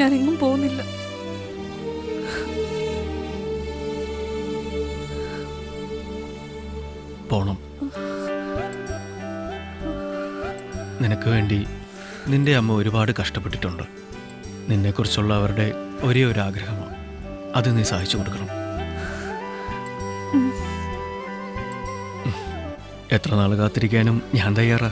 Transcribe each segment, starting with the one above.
ഞാൻ എങ്ങും പോകുന്നില്ല. പോണം. നിനക്ക് വേണ്ടി നിന്റെ അമ്മ ഒരുപാട് കഷ്ടപ്പെട്ടിട്ടുണ്ട്. നിന്നെക്കുറിച്ചുള്ള അവരുടെ ഒരേ ഒരു ആഗ്രഹമാണ്, അത് നീ സഹായിച്ചു കൊടുക്കണം. എത്ര നാൾ കാത്തിരിക്കാനും ഞാൻ തയ്യാറാ.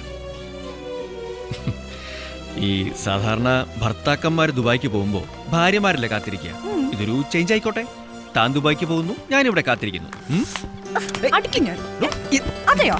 ഈ സാധാരണ ഭർത്താക്കന്മാർ ദുബായിക്ക് പോകുമ്പോൾ ഭാര്യമാരല്ലേ കാത്തിരിക്കുക. ഇതൊരു ചേഞ്ച് ആയിക്കോട്ടെ. താൻ ദുബായിക്ക് പോകുന്നു, ഞാനിവിടെ കാത്തിരിക്കുന്നു. അതെയോ?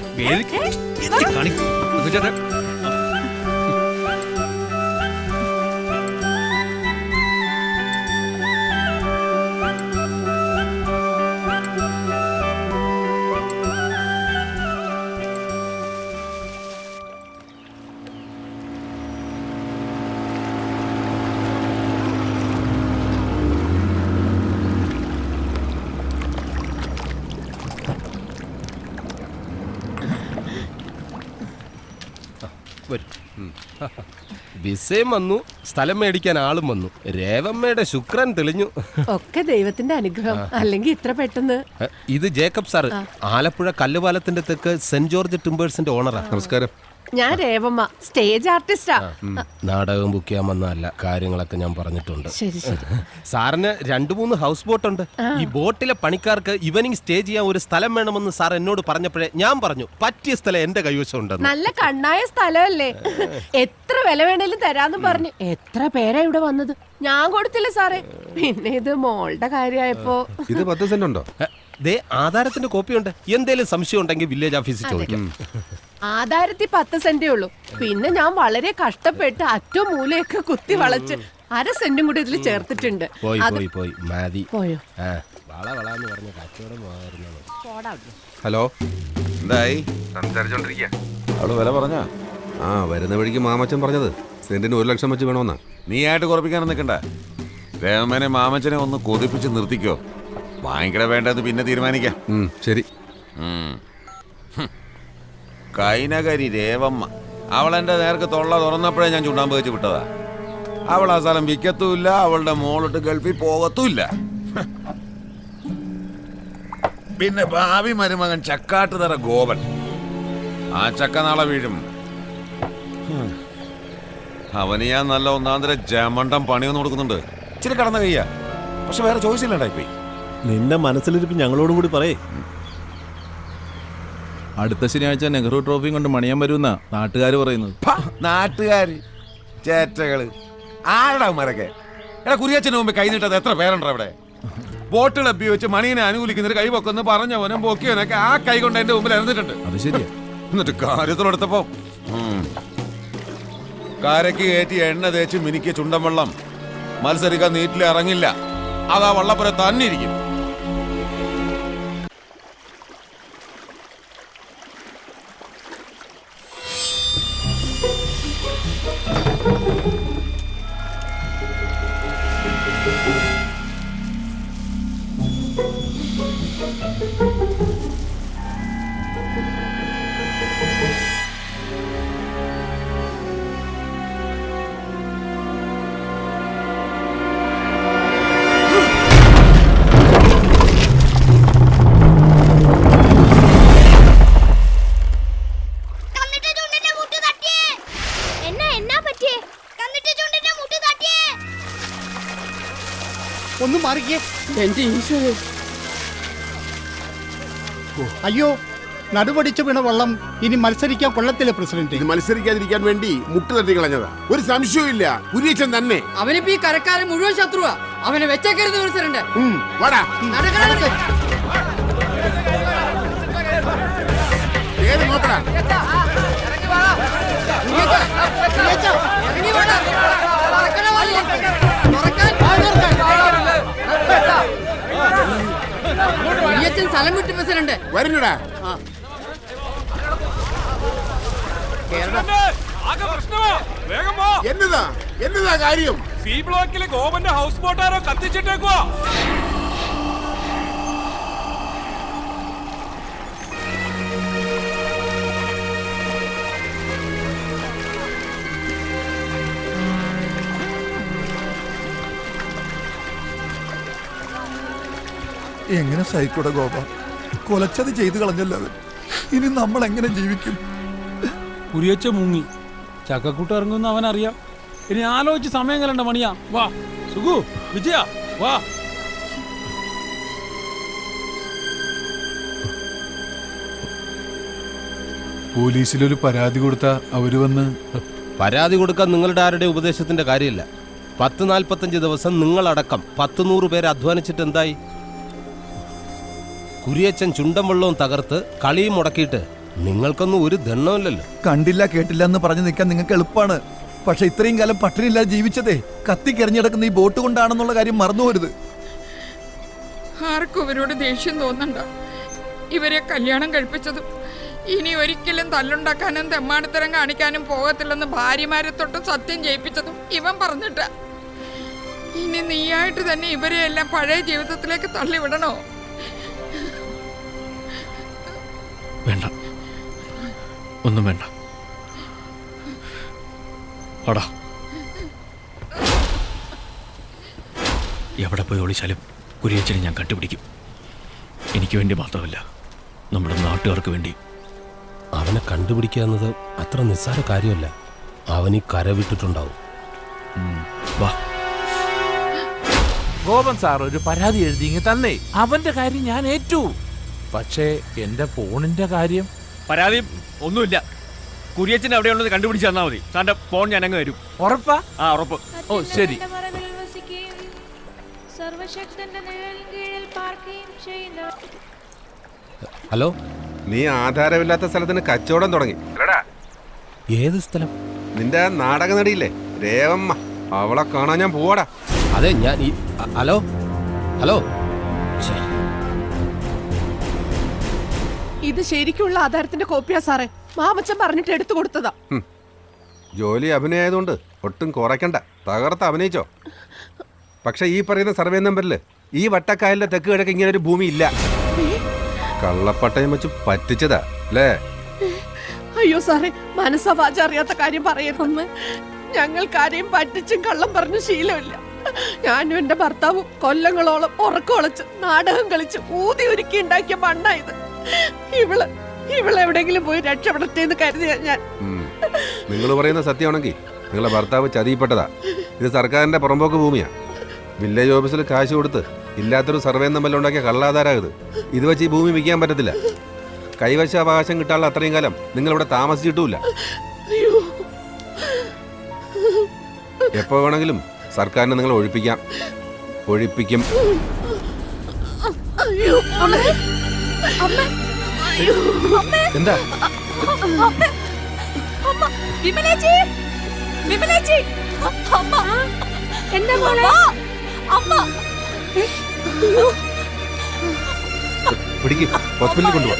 വിസയും വന്നു, സ്ഥലം മേടിക്കാൻ ആളും വന്നു. രേവമ്മയുടെ ശുക്രൻ തെളിഞ്ഞു. ഒക്കെ ദൈവത്തിന്റെ അനുഗ്രഹം, അല്ലെങ്കിൽ ഇത്ര പെട്ടെന്ന്. ഇത് ജേക്കബ് സാറ്, ആലപ്പുഴ കല്ലുപാലത്തിന്റെ തെക്ക് സെന്റ് ജോർജ് ടിമ്പേഴ്സിന്റെ ഓണറാ. നമസ്കാരം. ഞാൻ രേവമ്മ, സ്റ്റേജ് ആർട്ടിസ്റ്റാ. നാടകം ബുക്ക് ചെയ്യാൻ വന്നതല്ല, കാര്യങ്ങളൊക്കെ ഞാൻ പറഞ്ഞിട്ടുണ്ട്. ശരി ശരി. സാറിന് 2-3 ഹൗസ് ബോട്ട് ഉണ്ട്. ഈ ബോട്ടിലെ പണിക്കാർക്ക് ഈവനിങ് സ്റ്റേ ചെയ്യാൻ ഒരു സ്ഥലം വേണമെന്ന് സാർ എന്നോട് പറഞ്ഞപ്പോഴേ ഞാൻ പറഞ്ഞു പറ്റിയ സ്ഥലം എന്റെ കൈവശം ഉണ്ടെന്ന്. നല്ല കണ്ണായ സ്ഥലമല്ലേ, എത്ര വില വേണേലും തരാന്ന് പറഞ്ഞു എത്ര പേരാ ഇവിടെ വന്നത്. ഞാൻ കൊടുത്തില്ല സാറേ. പിന്നെ ഇത് മോളുടെ കാര്യമായപ്പോ. ഇത് 10 സെന്റ് ഉണ്ടോ? ദേ ആധാരത്തിന്റെ കോപ്പിയുണ്ട്. എന്തേലും സംശയം ഉണ്ടെങ്കിൽ വില്ലേജ് ഓഫീസിൽ ചോദിക്കാം. ആധാരത്തിൽ 10 സെന്റേ ഉള്ളൂ. പിന്നെ ഞാൻ വളരെ കഷ്ടപ്പെട്ട് അറ്റോ മൂലയൊക്കെ കുത്തി വളച്ച് 1/2 സെന്റും കൂടി ഇതിൽ ചേർത്തിട്ടുണ്ട്. പോയോ? ഹലോ, എന്തായി? സംസാരിച്ചോണ്ടിരിക്കുക. അവള് വില പറഞ്ഞ? വരുന്ന വഴിക്ക് മാമച്ചൻ പറഞ്ഞത് സെന്റിന് 1 ലക്ഷം വെച്ച് വേണമെന്നാ. നീ ആയിട്ട് കുറപ്പിക്കാനും നിൽക്കണ്ട. രേവമ്മനെ മാമച്ചനെ ഒന്ന് കൊതിപ്പിച്ച് നിർത്തിക്കോ. വാങ്ങിക്കട വേണ്ടത് പിന്നെ തീരുമാനിക്കാം. ശരി. കൈനകരി രേവമ്മ, അവളെന്റെ നേർക്ക് തൊള്ള തുറന്നപ്പോഴേ ഞാൻ ചുണ്ടാമ്പ് വെച്ച് വിട്ടതാ. അവൾ ആ സ്ഥലം വിൽക്കത്തുമില്ല, അവളുടെ മോളിട്ട് ഗൾഫിൽ പോകത്തുമില്ല. പിന്നെ ഭാവി മരുമകൻ ചക്കാട്ടുതറ ഗോപൻ, ആ ചക്ക നാളെ വീഴും. അവന് ഞാൻ നല്ല ഒന്നാന്തര ജമണ്ടം പണിയൊന്നും കൊടുക്കുന്നുണ്ട്. ഇച്ചിരി കടന്ന കയ്യാ, പക്ഷെ വേറെ ചോയ്സ് ഇല്ലാണ്ടായിപ്പോയി. നിന്റെ മനസ്സിലിരിപ്പ് ഞങ്ങളോടും കൂടി പറയേ. അടുത്ത ശനിയാഴ്ച നെഹ്റു ട്രോഫിയും കൊണ്ട് മണിയാൻ വരുമെന്നാ നാട്ടുകാർ പറയുന്നത്. നാട്ടുകാര് ചേറ്റകള് ആരുടെ മരക്കെ? എടാ, കുരിയച്ഛന് മുമ്പ് കൈ നീട്ടത് എത്ര പേരുണ്ടോ അവിടെ? ബോട്ടുകൾ അപ്പി വെച്ച് മണീനെ അനുകൂലിക്കുന്നൊരു കൈ പൊക്കൊന്ന് പറഞ്ഞവനും പൊക്കിയവനൊക്കെ ആ കൈ കൊണ്ട് എന്റെ മുമ്പിൽ ഇറന്നിട്ടുണ്ട്. അത് ശരിയാ. എന്നിട്ട് കാര്യത്തിലെടുത്തപ്പോ കാരക്ക് കയറ്റി എണ്ണ തേച്ച് മിനിക്ക് ചുണ്ടൻ വെള്ളം മത്സരിക്കാൻ നീറ്റിൽ ഇറങ്ങില്ല. അതാ വള്ളപ്പുര തന്നെ ഇരിക്കും. ഒന്ന് മാറിക്കേ. എന്റെ ഈശ്വരൻ, അയ്യോ, നടുപടിച്ചു വീണ വെള്ളം ഇനി മത്സരിക്കാൻ കൊള്ളത്തില്ല പ്രസിഡന്റ്. ഇത് മത്സരിക്കാതിരിക്കാൻ വേണ്ടി മുട്ട് തട്ടി കളഞ്ഞതാ. ഒരു സംശയമില്ല, കുര്യച്ചൻ തന്നെ. അവനിപ്പോ ഈ കരക്കാരൻ മുഴുവൻ ശത്രുവാ. അവനെ വെച്ചേക്കരുത് പ്രസിഡന്റ്. വാടാ, പേര് നോക്കടാ. സ്ഥലം വിട്ടു പ്രസിഡന്റ്. വരുന്നടാ. എന്നതാ കാര്യം? സി ബ്ലോക്കിലെ ഗോവന്റെ ഹൗസ് ബോട്ടാരോ കത്തിച്ചിട്ടേക്കുവാ. എങ്ങനെ സഹിക്കൂടെ ഗോപ? കൊലച്ചത് ചെയ്തു കളഞ്ഞല്ലോ അവൻ. ഇനി നമ്മൾ എങ്ങനെ ജീവിക്കും? കുരിയച്ച മുങ്ങി ചക്കക്കൂട്ട് ഇറങ്ങുന്ന അവൻ അറിയാം. ഇനി ആലോചിച്ച് സമയം കളണ്ട മണിയാ. വാ സുഖു, വിജയ വാ. പോലീസിലൊരു പരാതി കൊടുത്ത അവര് വന്ന് പരാതി കൊടുക്കാൻ നിങ്ങളുടെ ആരുടെ ഉപദേശത്തിന്റെ കാര്യമില്ല. 10-45 ദിവസം നിങ്ങളടക്കം 100 പേര് അധ്വാനിച്ചിട്ട് എന്തായി? കുരിയച്ചൻ ചുണ്ടൻ വെള്ളവും തകർത്ത് കളിയും മുടക്കിയിട്ട് നിങ്ങൾക്കൊന്നും ഒരു ദണ്ണമില്ലല്ലോ. കണ്ടില്ല കേട്ടില്ല എന്ന് പറഞ്ഞു നിൽക്കാൻ നിങ്ങൾക്ക് എളുപ്പമാണ്. പക്ഷെ ഇത്രയും കാലം പട്ടിണിയില്ലാതെ ജീവിച്ചതേ കത്തിക്കെറിഞ്ഞെടുക്കുന്ന ഈ ബോട്ട് കൊണ്ടാണെന്നുള്ള കാര്യം മറന്നുപോരുത്. ആർക്കും ഇവരോട് ദേഷ്യം തോന്നണ്ട. ഇവരെ കല്യാണം കഴിപ്പിച്ചതും ഇനി ഒരിക്കലും തല്ലുണ്ടാക്കാനും തെമ്മാടിത്തരം കാണിക്കാനും പോകത്തില്ലെന്ന് ഭാര്യമാരെ തൊട്ട് സത്യം ചെയ്യിപ്പിച്ചതും ഇവൻ പറഞ്ഞിട്ടാ. ഇനി നീയായിട്ട് തന്നെ ഇവരെ എല്ലാം പഴയ ജീവിതത്തിലേക്ക് തള്ളിവിടണോ? വേണ്ട, ഒന്നും വേണ്ട. അടാ, എവിടെ പോയി ഒളിച്ചാലും കുരിയച്ചനെ ഞാൻ കണ്ടുപിടിക്കും. എനിക്ക് വേണ്ടി മാത്രമല്ല, നമ്മുടെ നാട്ടുകാർക്ക് വേണ്ടി. അവനെ കണ്ടുപിടിക്കുക എന്നത് അത്ര നിസ്സാര കാര്യമല്ല. അവൻ ഈ കര വിട്ടിട്ടുണ്ടാവും. വാ. ഗോപൻ സാർ ഒരു പരാതി എഴുതി തന്നെ. അവന്റെ കാര്യം ഞാൻ ഏറ്റു. പക്ഷേ എന്റെ ഫോണിന്റെ കാര്യം പരാതി ഒന്നുമില്ല. കുരിയച്ചൻ എവിടെയുള്ളത് കണ്ടുപിടിച്ച് തന്നാൽ മതി. സാറിന്റെ ഫോൺ ഞാൻ അങ്ങ് വരും. ഉറപ്പാ? ആ ഉറപ്പ്. ഓ ശരി. ഹലോ, നീ ആധാരമില്ലാത്ത സ്ഥലത്തിന് കച്ചവടം തുടങ്ങി. ഏത് സ്ഥലം? നിന്റെ ആ നാടക നടിയില്ലേ രേവമ്മ, അവളെ കാണാൻ ഞാൻ പോവാടാ. അതെ, ഞാൻ ഹലോ ഹലോ. ഇത് ശരിക്കുള്ള ആധാരത്തിന്റെ കോപ്പിയാ സാറേ. മാമച്ചൻ പറഞ്ഞിട്ട് എടുത്തു കൊടുത്തതാ. ജോലി അഭിനയമായതുകൊണ്ട് ഒട്ടും കുറയ്ക്കണ്ട, തകർത്ത് അഭിനയിച്ചോ. പക്ഷെ ഈ പറയുന്ന സർവേ നമ്പറിൽ ഈ വട്ടക്കായലിന്റെ തെക്ക് കിഴക്ക് ഇങ്ങനെ ഒരു ഭൂമി ഇല്ല. കള്ളപ്പട്ടയം വെച്ച് പറ്റിച്ചതാ അല്ലേ? അയ്യോ സാറേ, മനസ്സവാച അറിയാത്ത കാര്യം പറയരുതെന്ന്. ഞങ്ങൾക്കാരെയും പറ്റിച്ചും കള്ളം പറഞ്ഞു ശീലമില്ല. ഞാനും എന്റെ ഭർത്താവും കൊല്ലങ്ങളോളം ഉറക്കമൊളച്ച് നാടകം കളിച്ച് ഊതി ഒരുക്കി ഉണ്ടാക്കിയ മണ്ണായത്. ഇവളെവിടെങ്കിലും പോയി രക്ഷപ്പെടട്ടെ എന്ന് കരുതിയ ഞാൻ. നിങ്ങൾ പറയുന്ന സത്യമാണെങ്കിൽ നിങ്ങളെ ഭർത്താവ് ചതിയിൽപ്പെട്ടതാ. ഇത് സർക്കാരിന്റെ പുറമ്പോക്ക് ഭൂമിയാ. വില്ലേജ് ഓഫീസിൽ കാശ് കൊടുത്ത് ഇല്ലാത്തൊരു സർവേ നമ്പറിൽ ഉണ്ടാക്കിയ കള്ളാധാരായത്. ഇത് വെച്ച് ഈ ഭൂമി വിൽക്കാൻ പറ്റത്തില്ല. കൈവശ അവകാശം കിട്ടാനുള്ള അത്രയും കാലം നിങ്ങളിവിടെ താമസിച്ചിട്ടുമില്ല. എപ്പോ വേണമെങ്കിലും സർക്കാരിനെ നിങ്ങൾ ഒഴിപ്പിക്കും. എന്താ പിടിക്കും, ഹോസ്പിറ്റലിൽ കൊണ്ടുപോകാം.